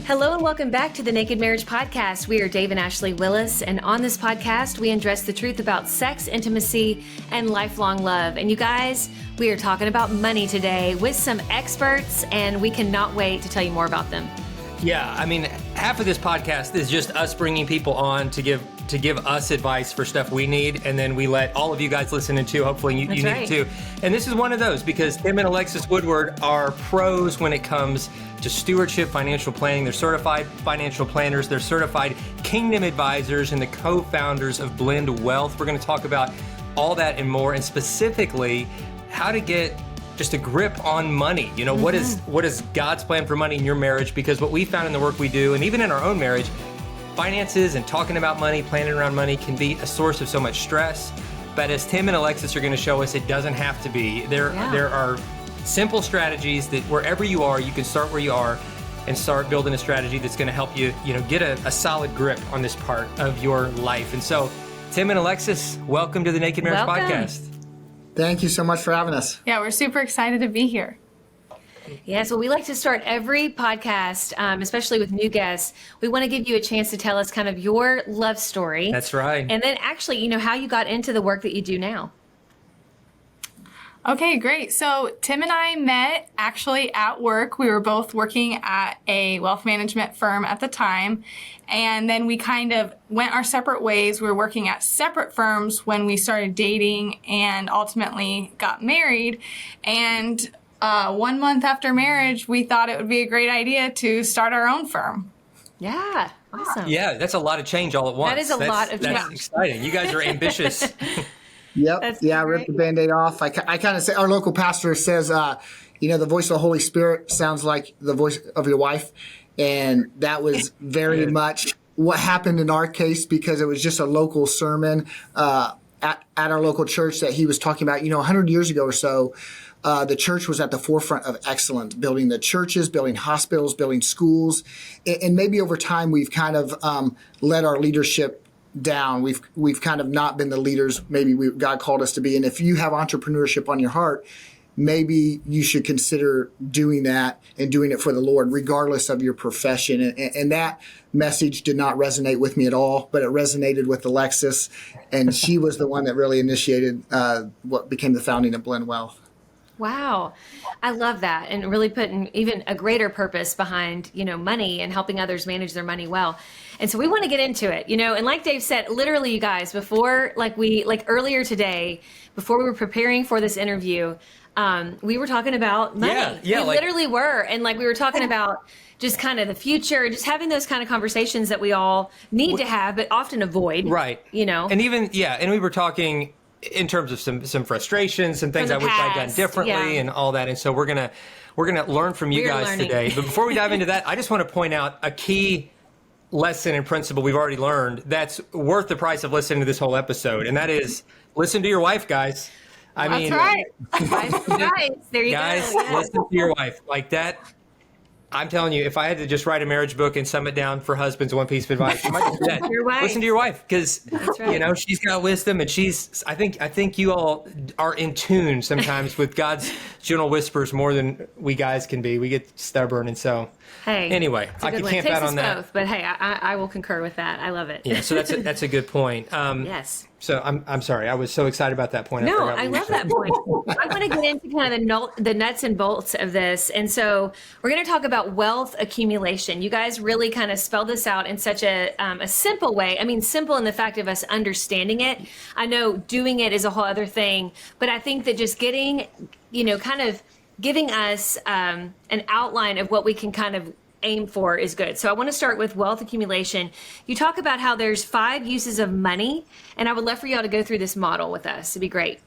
Hello and welcome back to the Naked Marriage Podcast. We are Dave and Ashley Willis, and on this podcast, we address the truth about sex, intimacy, and lifelong love. And you guys, we are talking about money today with some experts, and we cannot wait to tell you more about them. Yeah, I mean, half of this podcast is just us bringing people on to give us advice for stuff we need, and then we let all of you guys listen in too. Hopefully you need it too. And this is one of those because Tim and Alexis Woodward are pros when it comes to stewardship, financial planning. They're certified financial planners. They're certified kingdom advisors and the co-founders of Blend Wealth. We're going to talk about all that and more, and specifically how to get just a grip on money. You know, what is God's plan for money in your marriage? Because what we found in the work we do, and even in our own marriage, finances and talking about money, planning around money can be a source of so much stress. But as Tim and Alexis are going to show us, it doesn't have to be. There are simple strategies that wherever you are, you can start where you are and start building a strategy that's going to help you, get a solid grip on this part of your life. And so, Tim and Alexis, welcome to the Naked Marriage Podcast. Thank you so much for having us. Yeah, we're super excited to be here. Yes, well, we like to start every podcast, especially with new guests. We want to give you a chance to tell us kind of your love story. That's right. And then actually, how you got into the work that you do now. Okay, great. So Tim and I met actually at work. We were both working at a wealth management firm at the time. And then we kind of went our separate ways. We were working at separate firms when we started dating and ultimately got married. And 1 month after marriage, we thought it would be a great idea to start our own firm. Yeah, awesome. Yeah, that's a lot of change all at once. That is a lot of change. That's exciting. You guys are ambitious. Yep. I ripped the Band-Aid off. I kind of say, our local pastor says, the voice of the Holy Spirit sounds like the voice of your wife. And that was very much what happened in our case, because it was just a local sermon at our local church that he was talking about. 100 years ago or so, the church was at the forefront of excellence, building the churches, building hospitals, building schools. And maybe over time, we've kind of let our leadership down. We've kind of not been the leaders maybe God called us to be. And if you have entrepreneurship on your heart, maybe you should consider doing that and doing it for the Lord, regardless of your profession. And that message did not resonate with me at all, but it resonated with Alexis. And she was the one that really initiated what became the founding of Blend Wealth. Wow. I love that. And really putting even a greater purpose behind, money and helping others manage their money well. And so we want to get into it, and like Dave said, literally you guys, before, earlier today, before we were preparing for this interview, we were talking about money. Yeah, we literally were. And we were talking about just kind of the future, just having those kind of conversations that we all need to have, but often avoid. Right. And even, and we were talking in terms of some frustrations, some things I wish I'd done differently and all that. And so we're gonna learn from you guys today. But before we dive into that, I just want to point out a key lesson and principle we've already learned that's worth the price of listening to this whole episode. And that is, listen to your wife, guys. That's right. There you guys, go. listen to your wife. Like that. I'm telling you, if I had to just write a marriage book and sum it down for husbands, one piece of advice, I might do that. Your wife. Listen to your wife, because she's got wisdom, and I think you all are in tune sometimes with God's gentle whispers more than we guys can be. We get stubborn, and so anyway, I can camp out on that. Both, but hey, I will concur with that. I love it. Yeah, so that's a good point. Yes. So I'm sorry, I was so excited about that point. No, I love that point. I want to get into kind of the nuts and bolts of this. And so we're going to talk about wealth accumulation. You guys really kind of spell this out in such a simple way. I mean, simple in the fact of us understanding it. I know doing it is a whole other thing, but I think that just getting, kind of giving us an outline of what we can kind of aim for is good. So I want to start with wealth accumulation. You talk about how there's 5 uses of money, and I would love for y'all to go through this model with us. It'd be great.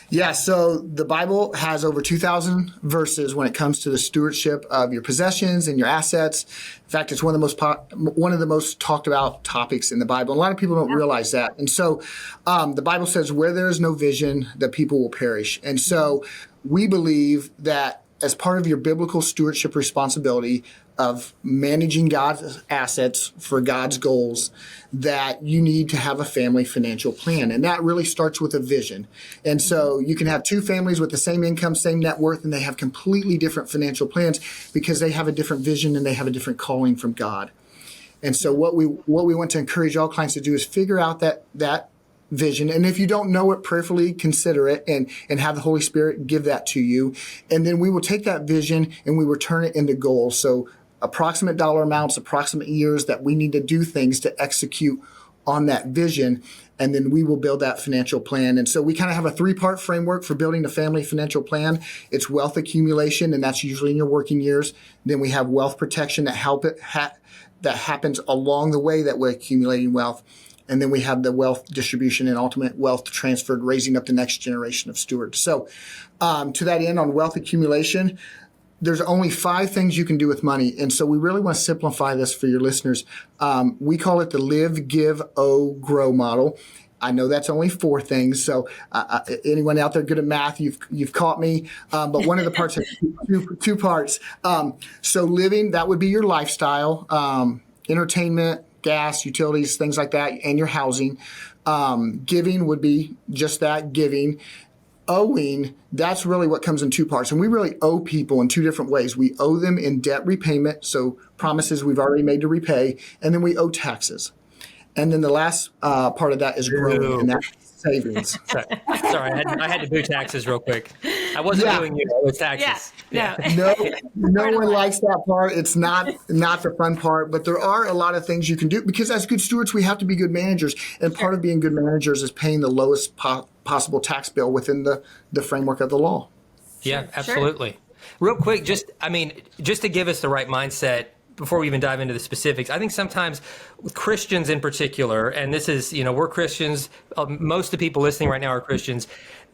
Yeah, so the Bible has over 2,000 verses when it comes to the stewardship of your possessions and your assets. In fact, it's one of the most talked about topics in the Bible. A lot of people don't realize that. And so the Bible says, where there is no vision, the people will perish. And so we believe that as part of your biblical stewardship responsibility of managing God's assets for God's goals, that you need to have a family financial plan. And that really starts with a vision. And so you can have two families with the same income, same net worth, and they have completely different financial plans because they have a different vision and they have a different calling from God. And so what we want to encourage all clients to do is figure out that vision. And if you don't know it, prayerfully consider it and have the Holy Spirit give that to you. And then we will take that vision and we will turn it into goals. So approximate dollar amounts, approximate years that we need to do things to execute on that vision. And then we will build that financial plan. And so we kind of have a 3-part framework for building a family financial plan. It's wealth accumulation, and that's usually in your working years. Then we have wealth protection that that happens along the way that we're accumulating wealth. And then we have the wealth distribution and ultimate wealth transferred, raising up the next generation of stewards. So to that end, on wealth accumulation, there's only 5 things you can do with money. And so we really want to simplify this for your listeners. We call it the live, give, owe, grow model. I know that's only 4 things. So anyone out there good at math, you've caught me. But one of the parts is 2 parts. So living, that would be your lifestyle, entertainment, gas, utilities, things like that, and your housing. Giving would be just that, giving. Owing, that's really what comes in 2 parts. And we really owe people in 2 different ways. We owe them in debt repayment, so promises we've already made to repay, and then we owe taxes. And then the last part of that is growing, and that's savings. Sorry, I had to do taxes real quick. I wasn't doing it with taxes. Yeah. No one likes that part. It's not the fun part, but there are a lot of things you can do because as good stewards, we have to be good managers. And part of being good managers is paying the lowest possible tax bill within the framework of the law. Yeah, absolutely. Sure. Real quick, just to give us the right mindset before we even dive into the specifics, I think sometimes with Christians in particular, and this is, we're Christians, most of the people listening right now are Christians,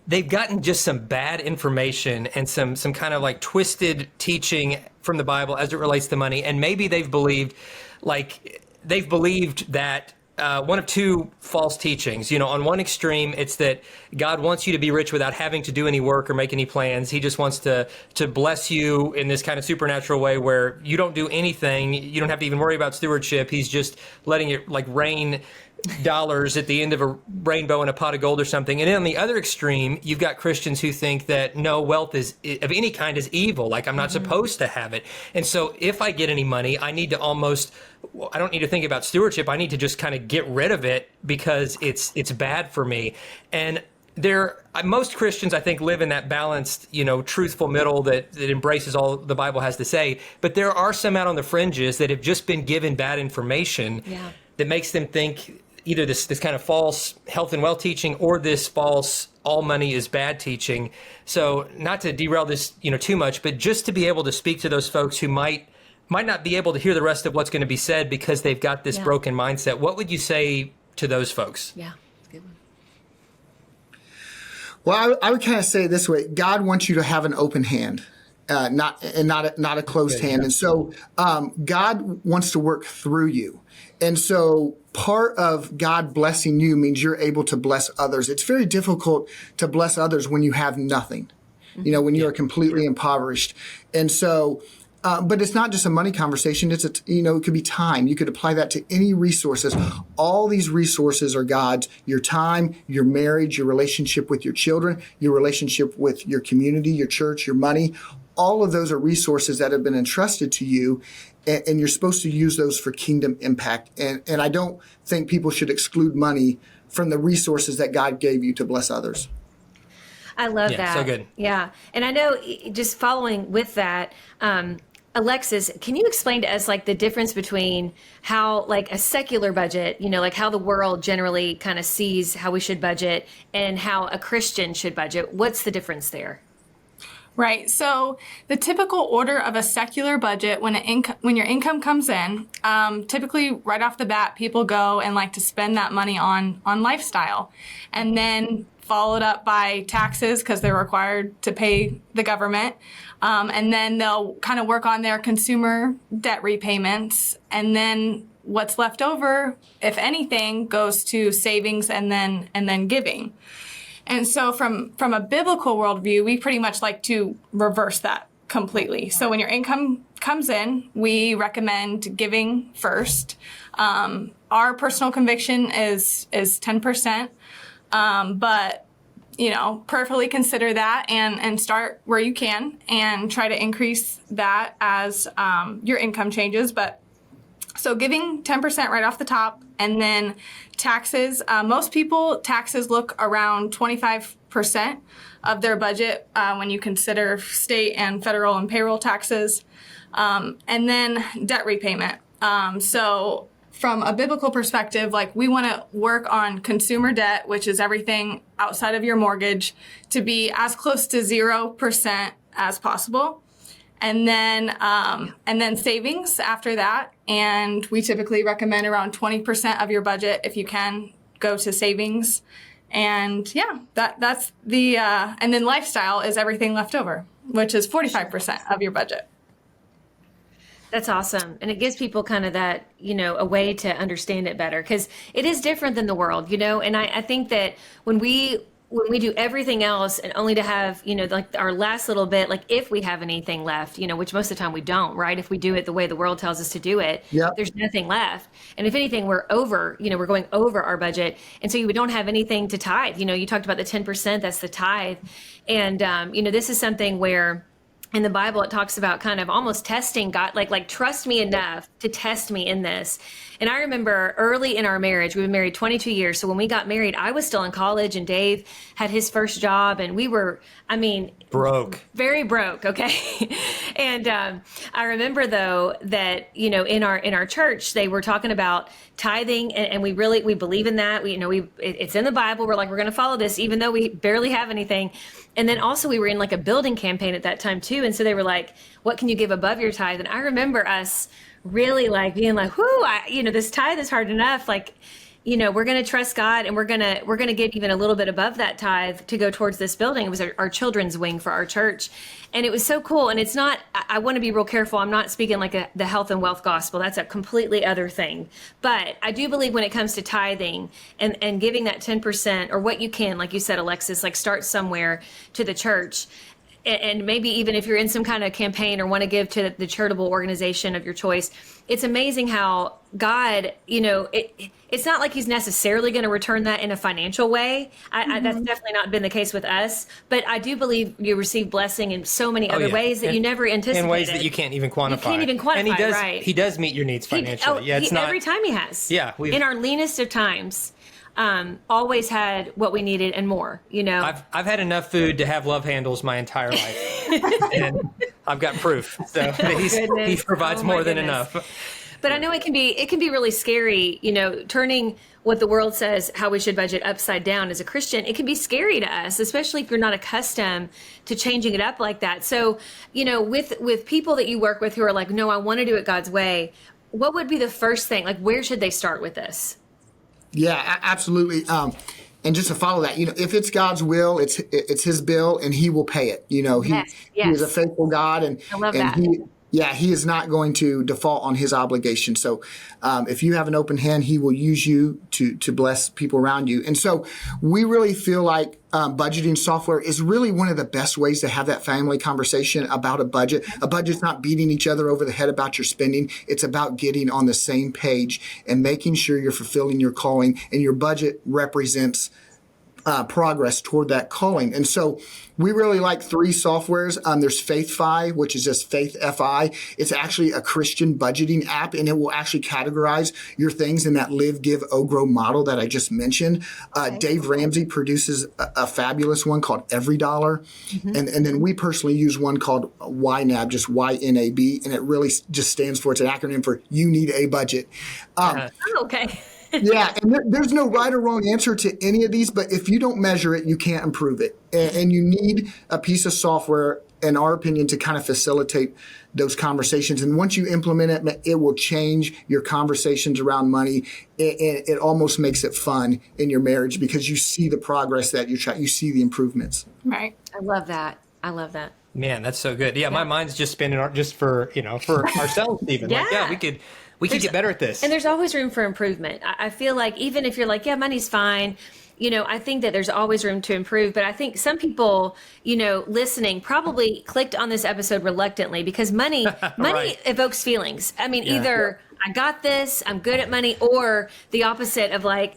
they've gotten just some bad information and some kind of like twisted teaching from the Bible as it relates to money. And maybe they've believed that one of 2 false teachings. On one extreme, it's that God wants you to be rich without having to do any work or make any plans. He just wants to bless you in this kind of supernatural way where you don't do anything. You don't have to even worry about stewardship. He's just letting it like rain dollars at the end of a rainbow in a pot of gold or something. And then on the other extreme, you've got Christians who think that no, wealth of any kind is evil. Like I'm not supposed to have it. And so if I get any money, I don't need to think about stewardship. I need to just kind of get rid of it because it's bad for me. And most Christians, I think, live in that balanced, truthful middle that embraces all the Bible has to say. But there are some out on the fringes that have just been given bad information that makes them think either this kind of false health and wealth teaching or this false all money is bad teaching. So not to derail this, too much, but just to be able to speak to those folks who might not be able to hear the rest of what's going to be said because they've got this broken mindset. What would you say to those folks? Yeah, that's a good one. Well, I would kind of say it this way: God wants you to have an open hand, not a closed hand. And so God wants to work through you. And so part of God blessing you means you're able to bless others. It's very difficult to bless others when you have nothing, when you are completely impoverished. And so, but it's not just a money conversation. It could be time. You could apply that to any resources. All these resources are God's: your time, your marriage, your relationship with your children, your relationship with your community, your church, your money. All of those are resources that have been entrusted to you, and you're supposed to use those for kingdom impact. And I don't think people should exclude money from the resources that God gave you to bless others. I love that. So good. Yeah. And I know, just following with that, Alexis, can you explain to us like the difference between how like a secular budget, like how the world generally kind of sees how we should budget and how a Christian should budget? What's the difference there? Right. So the typical order of a secular budget, when your income comes in, typically right off the bat, people go and like to spend that money on lifestyle, and then followed up by taxes because they're required to pay the government. And then they'll kind of work on their consumer debt repayments. And then what's left over, if anything, goes to savings and then giving. And so from a biblical worldview, we pretty much like to reverse that completely. So when your income comes in, we recommend giving first. Our personal conviction is 10%, but prayerfully consider that and start where you can and try to increase that as your income changes. But so giving 10% right off the top, and then taxes. Most people, taxes look around 25% of their budget when you consider state and federal and payroll taxes. And then debt repayment. So from a biblical perspective, like we want to work on consumer debt, which is everything outside of your mortgage, to be as close to 0% as possible. And then savings after that. And we typically recommend around 20% of your budget, if you can, go to savings. And that's the, and then lifestyle is everything left over, which is 45% of your budget. That's awesome. And it gives people kind of that, a way to understand it better, because it is different than the world, and I think that when we do everything else and only to have, like our last little bit, like if we have anything left, which most of the time we don't, right? If we do it the way the world tells us to do it, there's nothing left. And if anything, we're over, we're going over our budget. And so we don't have anything to tithe. You talked about the 10%, that's the tithe. And, this is something where in the Bible, it talks about kind of almost testing God, like trust me enough to test me in this. And I remember early in our marriage, we've been married 22 years. So when we got married, I was still in college and Dave had his first job, and we were, broke, very broke. Okay. And I remember though that, in our church, they were talking about tithing, and we believe in that. It's in the Bible. We're going to follow this, even though we barely have anything. And then also we were in like a building campaign at that time too. And so they were like, what can you give above your tithe? And I remember us really being like, whoo, this tithe is hard enough. We're going to trust God, and we're going to give even a little bit above that tithe to go towards this building. It was our children's wing for our church. And it was so cool. And it's not, I want to be real careful. I'm not speaking like the health and wealth gospel. That's a completely other thing. But I do believe when it comes to tithing and giving that 10% or what you can, like you said, Alexis, start somewhere to the church. And maybe even if you're in some kind of campaign or want to give to the charitable organization of your choice, it's amazing how God, it's not like he's necessarily going to return that in a financial way. That's definitely not been the case with us. But I do believe you receive blessing in so many other ways that you never anticipated. In ways that you can't even quantify. You can't even quantify, and he does meet your needs financially. Every time he has. Yeah. In our leanest of times. Always had what we needed and more, I've had enough food to have love handles my entire life, and I've got proof. So he provides more than enough. But I know it can be really scary, turning what the world says how we should budget upside down as a Christian. It can be scary to us, especially if you're not accustomed to changing it up like that. So, with people that you work with who are like, no, I want to do it God's way. What would be the first thing? Where should they start with this? Yeah, absolutely. And just to follow that, if it's God's will, it's his bill, and he will pay it. He is a faithful God, and I love that. He is not going to default on his obligation. So if you have an open hand, he will use you to bless people around you. And so we really feel like budgeting software is really one of the best ways to have that family conversation about a budget. A budget's not beating each other over the head about your spending. It's about getting on the same page and making sure you're fulfilling your calling, and your budget represents progress toward that calling. And so we really like 3 softwares. There's FaithFi, which is just Faith FI. It's actually a Christian budgeting app, and it will actually categorize your things in that live, give, grow model that I just mentioned. Dave Ramsey produces a fabulous one called Every Dollar. Mm-hmm. And then we personally use one called YNAB, just YNAB, and it really just stands for, it's an acronym for You Need a Budget. Okay. Yeah, and there's no right or wrong answer to any of these, but if you don't measure it, you can't improve it. And you need a piece of software, in our opinion, to kind of facilitate those conversations. And once you implement it, it will change your conversations around money. It almost makes it fun in your marriage because you see the progress that you see the improvements. Right. I love that. Man, that's so good. Yeah, my mind's just spinning just for ourselves even. Yeah. We could get better at this. And there's always room for improvement. I feel like even if you're like, yeah, money's fine, I think that there's always room to improve, but I think some people, listening probably clicked on this episode reluctantly because money Right. evokes feelings. I mean, either I got this, I'm good at money, or the opposite of like,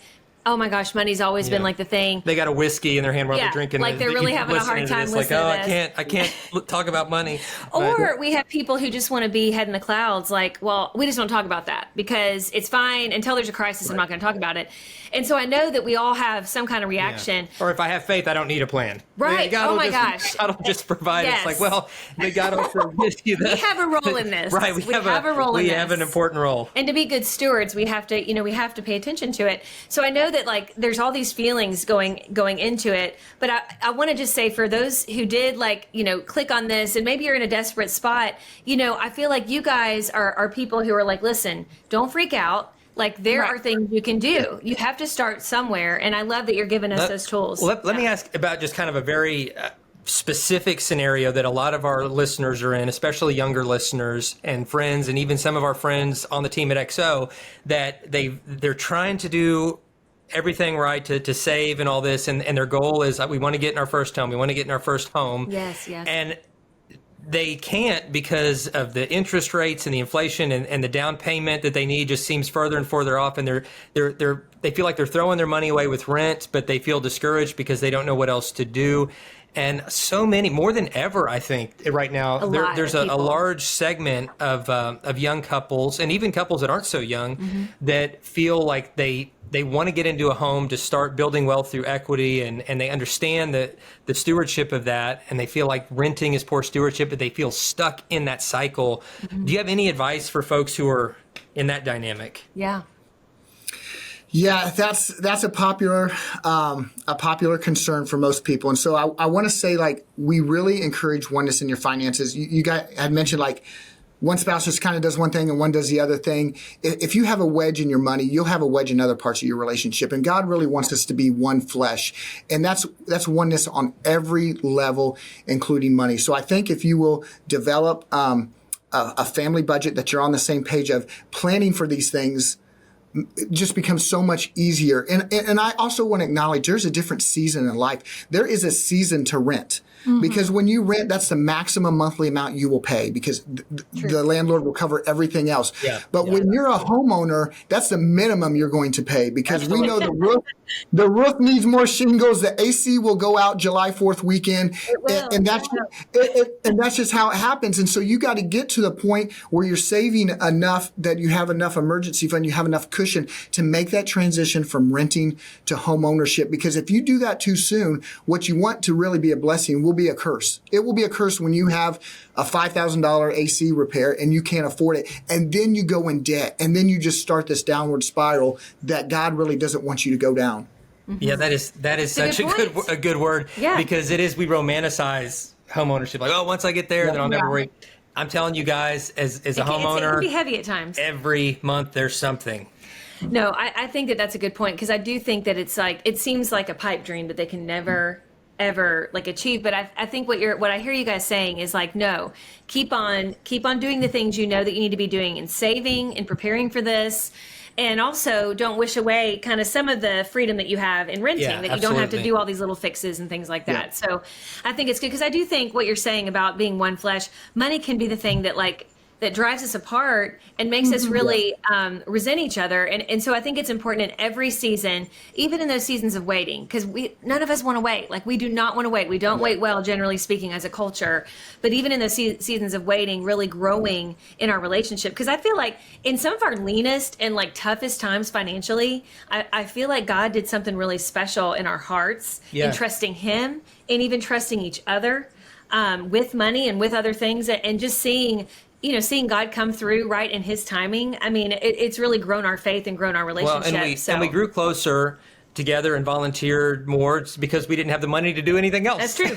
oh my gosh, money's always been like the thing. They got a whiskey in their hand while they're drinking. Like they're really having a hard time listening to this. I can't talk about money. Or we have people who just want to be head in the clouds. Like, well, we just don't talk about that because it's fine until there's a crisis. I'm not going to talk about it. And so I know that we all have some kind of reaction. Yeah. Or if I have faith, I don't need a plan. Right. Oh my gosh. God will just provide. Yes. It's like, well, God also gives you that. We have a role in this. Right. We have a role in this. We have an important role. And to be good stewards, we have to, we have to pay attention to it. So I know that like there's all these feelings going into it, but I want to just say for those who did like, click on this and maybe you're in a desperate spot, I feel like you guys are people who are like, listen, don't freak out. Like there are things you can do. You have to start somewhere. And I love that you're giving us those tools. Let me ask about just kind of a very specific scenario that a lot of our listeners are in, especially younger listeners and friends, and even some of our friends on the team at XO, that they're trying to do everything right to save and all this. And their goal is we want to get in our first home. We want to get in our first home. Yes. And they can't because of the interest rates and the inflation and the down payment that they need just seems further and further off. And they feel like they're throwing their money away with rent, but they feel discouraged because they don't know what else to do. And so many, more than ever, I think right now, there's a large segment of young couples and even couples that aren't so young that feel like they want to get into a home to start building wealth through equity, and they understand the stewardship of that, and they feel like renting is poor stewardship, but they feel stuck in that cycle. Do you have any advice for folks who are in that dynamic? Yeah. Yeah, that's a popular concern for most people. And so I want to say, like, we really encourage oneness in your finances. You guys had mentioned, like, one spouse just kind of does one thing and one does the other thing. If you have a wedge in your money, you'll have a wedge in other parts of your relationship. And God really wants us to be one flesh. And that's oneness on every level, including money. So I think if you will develop a family budget that you're on the same page of, planning for these things just becomes so much easier. And I also want to acknowledge there's a different season in life. There is a season to rent. Because when you rent, that's the maximum monthly amount you will pay because the landlord will cover everything else. But when you're a homeowner, that's the minimum you're going to pay because we know the roof needs more shingles. The AC will go out July 4th weekend. And that's just how it happens. And so you got to get to the point where you're saving enough that you have enough emergency fund, you have enough cushion to make that transition from renting to home ownership. Because if you do that too soon, what you want to really be a blessing will be a curse. It will be a curse when you have a $5,000 AC repair and you can't afford it. And then you go in debt. And then you just start this downward spiral that God really doesn't want you to go down. Yeah, that is such a good word because we romanticize home ownership. Like, oh, once I get there, then I'll never worry. I'm telling you guys, as a homeowner, it can be heavy at times. Every month there's something. No, I think that's a good point because I do think that it's like, it seems like a pipe dream that they can never ever like achieve. But I think what I hear you guys saying is like, no, keep on doing the things you know that you need to be doing and saving and preparing for this. And also don't wish away kind of some of the freedom that you have in renting, that you don't have to do all these little fixes and things like that. So I think it's good because I do think what you're saying about being one flesh, money can be the thing that that drives us apart and makes us really resent each other. And so I think it's important in every season, even in those seasons of waiting, because none of us want to wait. Like we do not want to wait. We don't wait well, generally speaking, as a culture. But even in those seasons of waiting, really growing in our relationship. Because I feel like in some of our leanest and like toughest times financially, I feel like God did something really special in our hearts in trusting Him and even trusting each other with money and with other things, and just seeing God come through right in His timing. I mean, it's really grown our faith and grown our relationship. Well, and we grew closer together and volunteered more because we didn't have the money to do anything else. That's true.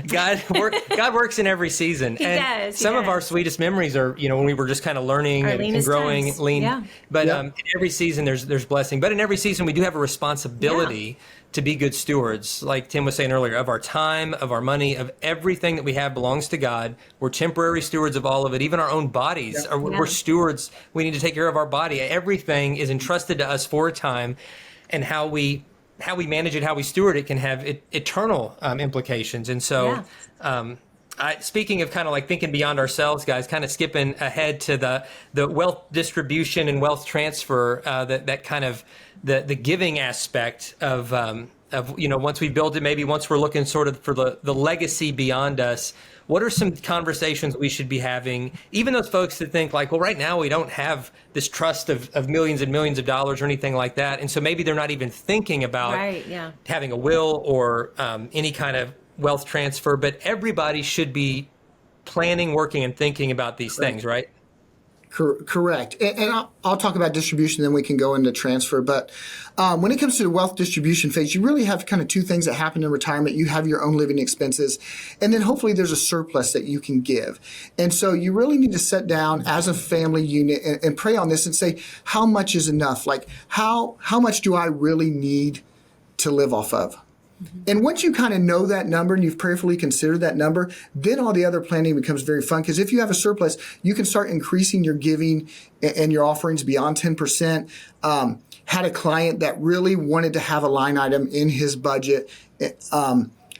God works in every season. He does. Some of our sweetest memories are, when we were just kind of learning and growing, times. lean. But in every season, there's blessing. But in every season, we do have a responsibility to be good stewards, like Tim was saying earlier, of our time, of our money, of everything that we have belongs to God. We're temporary stewards of all of it, even our own bodies. We're stewards. We need to take care of our body. Everything is entrusted to us for a time. and how we manage it, how we steward it can have eternal implications. And so, speaking of kind of like thinking beyond ourselves, guys, kind of skipping ahead to the wealth distribution and wealth transfer, that kind of the giving aspect of once we build it, maybe once we're looking sort of for the legacy beyond us. What are some conversations we should be having? Even those folks that think like, well, right now we don't have this trust of millions and millions of dollars or anything like that. And so maybe they're not even thinking about having a will or any kind of wealth transfer, but everybody should be planning, working, and thinking about these things, right? Correct. And I'll talk about distribution, then we can go into transfer. But when it comes to the wealth distribution phase, you really have kind of two things that happen in retirement. You have your own living expenses, and then hopefully there's a surplus that you can give. And so you really need to sit down as a family unit and pray on this and say, how much is enough? Like, how much do I really need to live off of? And once you kind of know that number and you've prayerfully considered that number, then all the other planning becomes very fun. Because if you have a surplus, you can start increasing your giving and your offerings beyond 10%. Had a client that really wanted to have a line item in his budget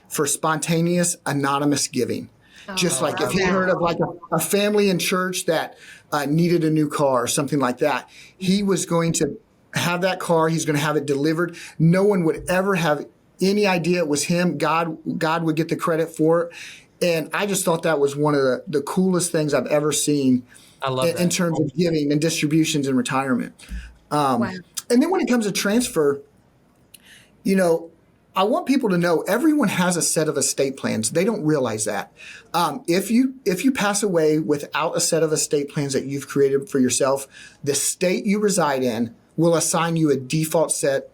for spontaneous, anonymous giving. Just like if he heard of like a family in church that needed a new car or something like that, he was going to have that car. He's going to have it delivered. No one would ever have any idea it was him. God would get the credit for it. And I just thought that was one of the coolest things I've ever seen in terms of giving and distributions in retirement. Wow. And then when it comes to transfer, I want people to know everyone has a set of estate plans. They don't realize that. If you pass away without a set of estate plans that you've created for yourself, the state you reside in will assign you a default set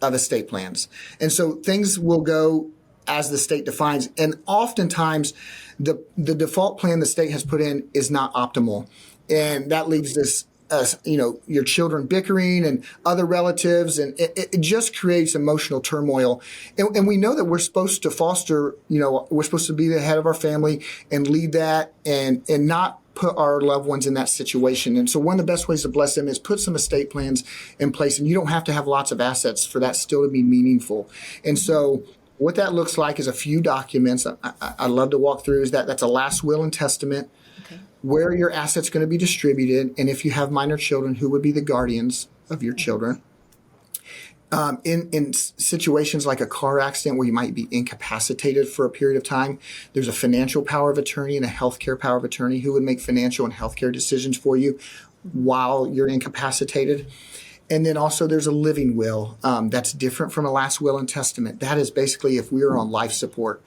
of estate plans. And so things will go as the state defines. And oftentimes the default plan the state has put in is not optimal. And that leaves this, your children bickering and other relatives. And it just creates emotional turmoil. And we know that we're supposed to foster, we're supposed to be the head of our family and lead that and not put our loved ones in that situation. And so one of the best ways to bless them is put some estate plans in place. And you don't have to have lots of assets for that still to be meaningful. And so what that looks like is a few documents I love to walk through. That's a last will and testament, where your assets going to be distributed. And if you have minor children, who would be the guardians of your children. In situations like a car accident where you might be incapacitated for a period of time, there's a financial power of attorney and a healthcare power of attorney who would make financial and healthcare decisions for you while you're incapacitated. And then also there's a living will that's different from a last will and testament. That is basically if we are on life support,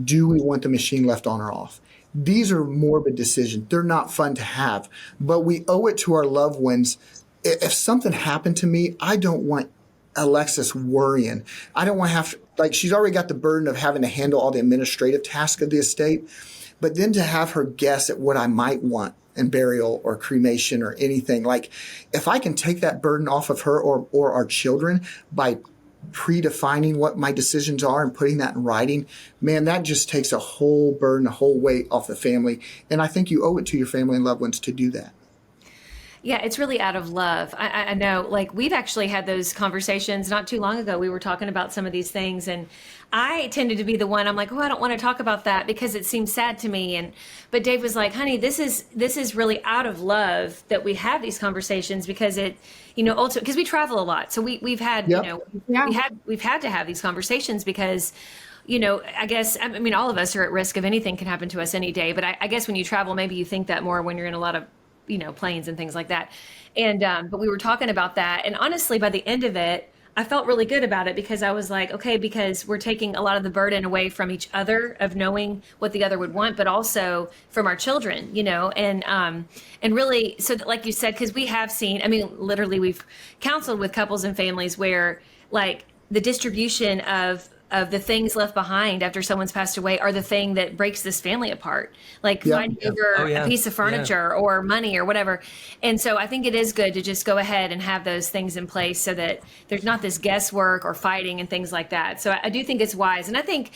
do we want the machine left on or off? These are morbid decisions. They're not fun to have, but we owe it to our loved ones. If something happened to me, I don't want Alexis worrying. I don't want to have she's already got the burden of having to handle all the administrative tasks of the estate, but then to have her guess at what I might want in burial or cremation or anything. Like if I can take that burden off of her or our children by predefining what my decisions are and putting that in writing, man, that just takes a whole burden, a whole weight off the family. And I think you owe it to your family and loved ones to do that. Yeah, it's really out of love. I know, we've actually had those conversations not too long ago. We were talking about some of these things, and I tended to be the one, I'm like, I don't want to talk about that because it seems sad to me. But Dave was like, honey, this is really out of love that we have these conversations because it, ultimately, because we travel a lot. So we've had, we've had to have these conversations because, I guess, all of us are at risk of anything can happen to us any day. But I guess when you travel, maybe you think that more when you're in a lot of planes and things like that. And, but we were talking about that. And honestly, by the end of it, I felt really good about it because I was like, okay, because we're taking a lot of the burden away from each other of knowing what the other would want, but also from our children, and really, so that, like you said, because we have seen, literally we've counseled with couples and families where the distribution of the things left behind after someone's passed away are the thing that breaks this family apart, fighting over a piece of furniture or money or whatever. And so I think it is good to just go ahead and have those things in place so that there's not this guesswork or fighting and things like that. So I do think it's wise. And I think,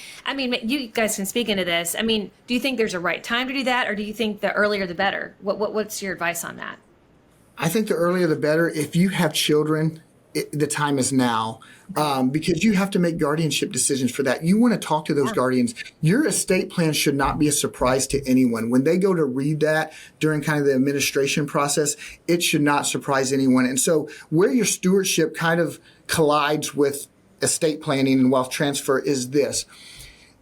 you guys can speak into this. Do you think there's a right time to do that? Or do you think the earlier the better? What's your advice on that? I think the earlier the better. If you have children, the time is now, because you have to make guardianship decisions for that. You want to talk to those guardians. Your estate plan should not be a surprise to anyone. When they go to read that during kind of the administration process, it should not surprise anyone. And so where your stewardship kind of collides with estate planning and wealth transfer is this.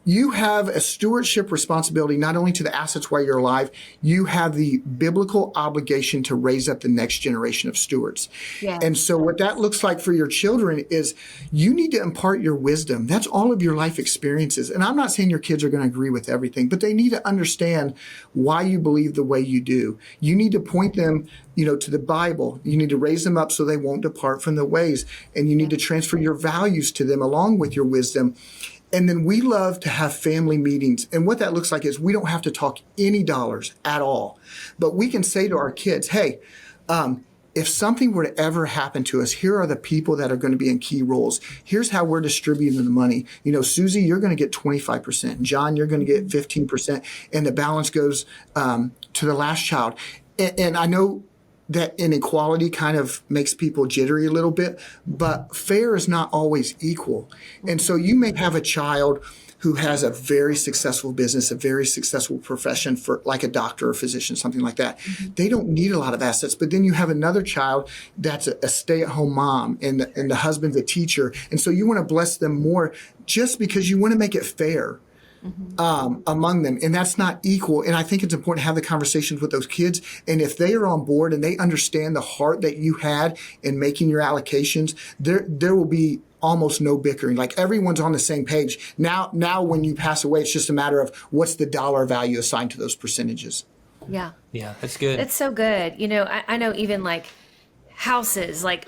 You have a stewardship responsibility not only to the assets while you're alive, you have the biblical obligation to raise up the next generation of stewards. Yeah. And so what that looks like for your children is you need to impart your wisdom. That's all of your life experiences. And I'm not saying your kids are going to agree with everything, but they need to understand why you believe the way you do. You need to point them, to the Bible. You need to raise them up so they won't depart from the ways. And you need to transfer your values to them along with your wisdom. And then we love to have family meetings. And what that looks like is we don't have to talk any dollars at all. But we can say to our kids, hey, if something were to ever happen to us, here are the people that are going to be in key roles. Here's how we're distributing the money. Susie, you're going to get 25%. John, you're going to get 15%. And the balance goes to the last child. And I know that inequality kind of makes people jittery a little bit, but fair is not always equal. And so you may have a child who has a very successful business, a very successful profession for like a doctor or physician, something like that. Mm-hmm. They don't need a lot of assets, but then you have another child that's a stay-at-home mom and the husband's a teacher. And so you want to bless them more just because you want to make it fair. Mm-hmm. Among them. And that's not equal. And I think it's important to have the conversations with those kids. And if they are on board and they understand the heart that you had in making your allocations, there will be almost no bickering. Like everyone's on the same page. Now when you pass away, it's just a matter of what's the dollar value assigned to those percentages. Yeah. Yeah, that's good. It's so good. I know even like houses, like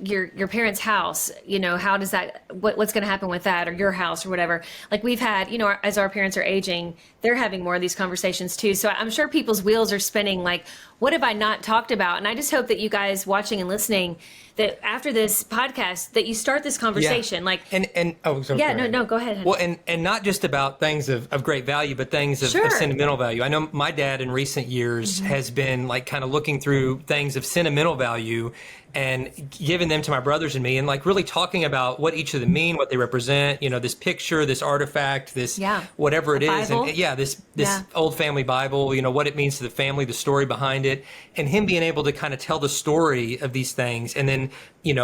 your parents' house, how does that, what's going to happen with that, or your house or whatever. Like we've had, as our parents are aging, they're having more of these conversations too. So I'm sure people's wheels are spinning like, what have I not talked about? And I just hope that you guys watching and listening, that after this podcast, that you start this conversation. Like, no, go ahead. Well, and not just about things of great value, but things of sentimental value. I know my dad in recent years has been like kind of looking through things of sentimental value and giving them to my brothers and me, and like really talking about what each of them mean, what they represent, this picture, this artifact, this whatever it is. Bible. And this old family Bible, what it means to the family, the story behind it, and him being able to kind of tell the story of these things and then,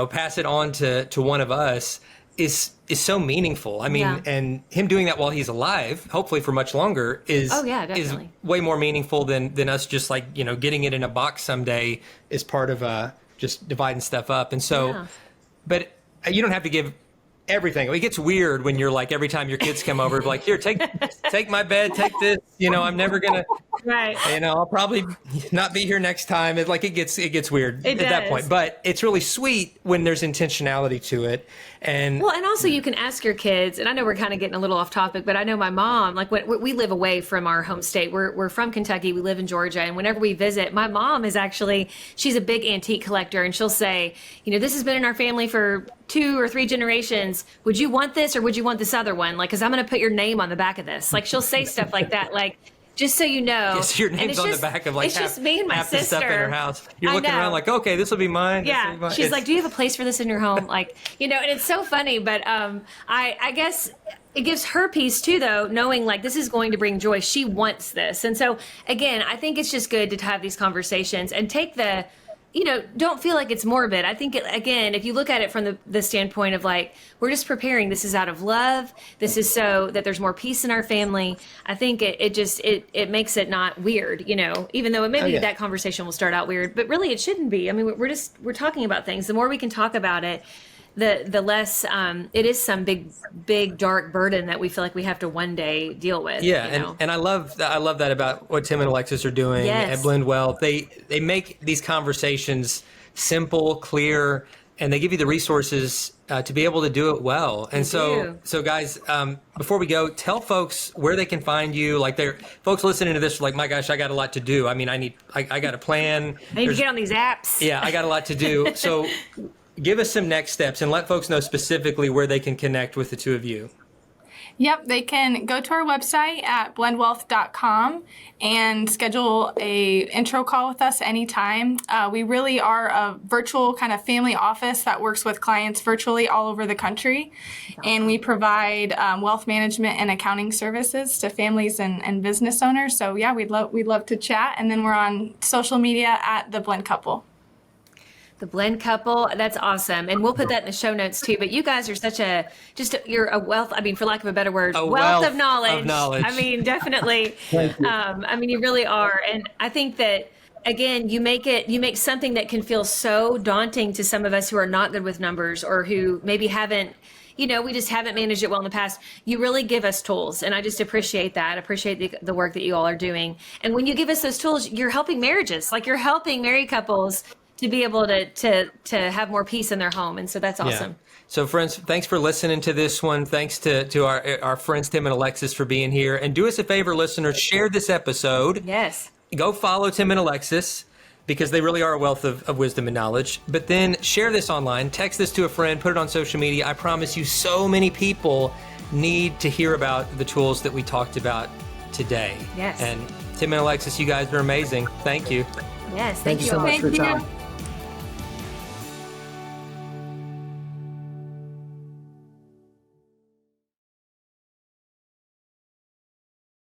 pass it on to one of us is so meaningful. I mean, and him doing that while he's alive, hopefully for much longer, is way more meaningful than us just like, getting it in a box someday as part of just dividing stuff up. And so, but you don't have to give everything. It gets weird when you're like, every time your kids come over, like, here, take my bed, take this, I'm never going to, I'll probably not be here next time. It gets weird at that point, but it's really sweet when there's intentionality to it. And also you can ask your kids, and I know we're kind of getting a little off topic, but I know my mom, like when we live away from our home state, we're from Kentucky, we live in Georgia. And whenever we visit, my mom she's a big antique collector, and she'll say, this has been in our family for 2 or 3 generations. Would you want this or would you want this other one? Like, cause I'm going to put your name on the back of this. Like she'll say stuff like that. Like, just so you know. Yes, your name's on the back of like it's just me and my sister. The stuff in her house. You're looking around like, okay, this will be mine. Yeah. She's like, do you have a place for this in your home? Like, and it's so funny, but I guess it gives her peace too, though, knowing like this is going to bring joy. She wants this. And so again, I think it's just good to have these conversations and take the, don't feel like it's morbid. I think, again, if you look at it from the standpoint of like, we're just preparing, this is out of love. This is so that there's more peace in our family. I think it makes it not weird, even though it may be that conversation will start out weird, but really it shouldn't be. I mean, we're talking about things. The more we can talk about it, the less it is some big dark burden that we feel like we have to one day deal with. Yeah, and I love that about what Tim and Alexis are doing at Blend Wealth. They make these conversations simple, clear, and they give you the resources to be able to do it well. And so guys, before we go, tell folks where they can find you. Like, folks listening to this are like, my gosh, I got a lot to do. I mean, I got a plan. I need to get on these apps. Yeah, I got a lot to do. So give us some next steps and let folks know specifically where they can connect with the two of you. Yep, they can go to our website at blendwealth.com and schedule a intro call with us anytime. We really are a virtual kind of family office that works with clients virtually all over the country. And we provide wealth management and accounting services to families and business owners. So yeah, we'd love to chat. And then we're on social media at The Blend Couple. The Blend Couple, that's awesome. And we'll put that in the show notes too. But you guys are you're a wealth, I mean, for lack of a better word, wealth of knowledge. I mean, definitely. I mean, you really are. And I think that, again, you make something that can feel so daunting to some of us who are not good with numbers or who maybe haven't, we just haven't managed it well in the past. You really give us tools. And I just appreciate that. I appreciate the work that you all are doing. And when you give us those tools, you're helping marriages. Like you're helping married couples to be able to have more peace in their home. And so that's awesome. Yeah. So friends, thanks for listening to this one. Thanks to our friends, Tim and Alexis, for being here. And do us a favor, listeners, share this episode. Yes. Go follow Tim and Alexis because they really are a wealth of wisdom and knowledge. But then share this online, text this to a friend, put it on social media. I promise you, so many people need to hear about the tools that we talked about today. Yes. And Tim and Alexis, you guys are amazing. Thank you. Yes. Thank you so much for your time.